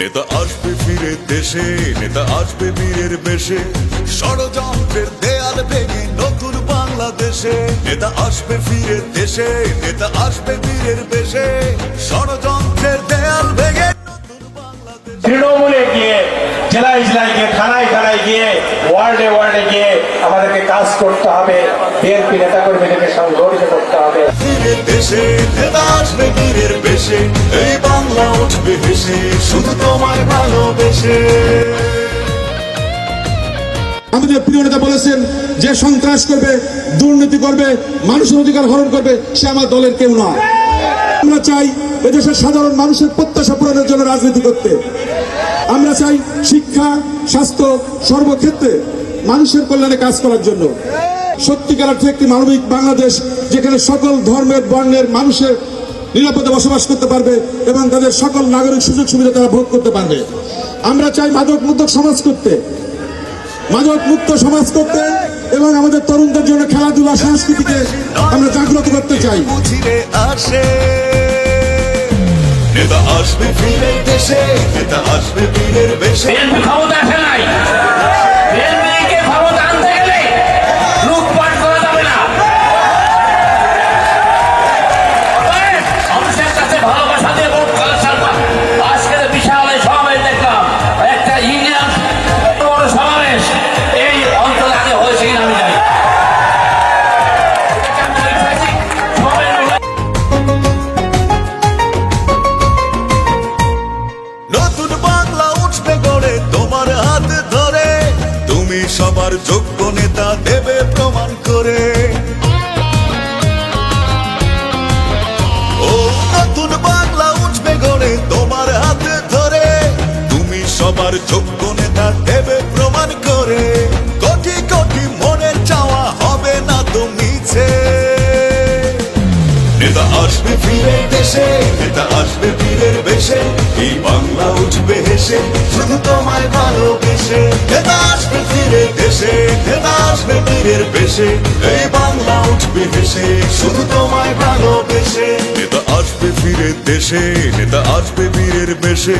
নেতা আসবে ফিরে দেশে, নেতা আসবে বীরের বেশে, ষড়যন্ত্রের দেয়াল ভেঙে নতুন বাংলাদেশে। নেতা আসবে ফিরে দেশে, নেতা আসবে বীরের বেশে, ষড়যন্ত্রের দেয়াল ভেঙে নতুন বাংলাদেশে। তৃণমূলে গিয়ে, জেলায় জেলায় গিয়ে, থানায় থানায় গিয়ে, ওয়ার্ডে ওয়ার্ডে গিয়ে আমাদেরকে কাজ করতে হবে। বিএনপি নেতা কর্মীদেরকে সংগঠিত করতে হবে। ফিরে দেশে নেতা আসবে বীরের বেশে, এই বাংলা উঠবে হেসে, শুধু তোমায় ভালোবেসে। আমাদের প্রিয় নেতা বলেছেন, যে সন্ত্রাস করবে, দুর্নীতি করবে, মানুষের অধিকার হরণ করবে, সে আমার দলের কেউ নয়। আমরা চাই এদেশের সাধারণ মানুষের প্রত্যাশা পূরণের জন্য রাজনীতি করতে। আমরা চাই শিক্ষা, স্বাস্থ্য, সর্বক্ষেত্রে মানুষের কল্যাণে কাজ করার জন্য। সত্যিকার অর্থে একটি মানবিক বাংলাদেশ, যেখানে সকল ধর্মের বর্ণের মানুষের নিরাপদে বসবাস করতে পারবে এবং তাদের সকল নাগরিক সুযোগ সুবিধা তারা ভোগ করতে পারবে। আমরা চাই মাদক মুক্ত সমাজ করতে, মাদক মুক্ত সমাজ করতে এবং আমাদের তরুণদের জন্য খেলাধুলা, সংস্কৃতিকে আমরা জাগ্রত করতে চাই। নেতা আসবে ফিরে দেশে, নেতা আসবে বীরের বেশে। ক্ষমতা আসে নাই, বিএনপিকে ক্ষমতা আনতে গেলে লুটপাট করা যাবে না। মানুষের কাছে ভালোবাসা দিয়ে ভোট করা ছাড়বা। আজকে বিশাল এই সমাবেশ দেখলাম, একটা ইউনিয়ন বড় সমাবেশ এই অঞ্চলে আগে হয়েছে কিনা আমি জানি। নতুন বাংলা উঠবে গড়ে তোমার হাত ধরে, তুমি সবার যোগ্য নেতা দেবে প্রমাণ করে। ও নতুন বাংলা উঠবে গড়ে তোমার হাত ধরে, তুমি সবার যোগ্য নেতা দেবে প্রমাণ করে। কোটি কোটি মনের চাওয়া হবে না তো মিছে। নেতা আসবে ফিরে দেশে, নেতা আসবে বীরের বেশে, এই বাংলা উঠবে হেসে, শুধু তোমায় ভালোবেসে। নেতা আসবে ফিরে দেশে, নেতা আসবে বীরের বেশে, এই বাংলা উঠবে হেসে, শুধু তোমায় ভালোবেসে। নেতা আসবে ফিরে দেশে, নেতা আসবে বীরের বেশে,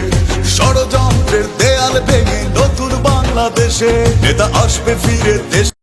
ষড়যন্ত্রের দেয়াল ভেঙে নতুন বাংলাদেশে। নেতা আসবে ফিরে দেশে।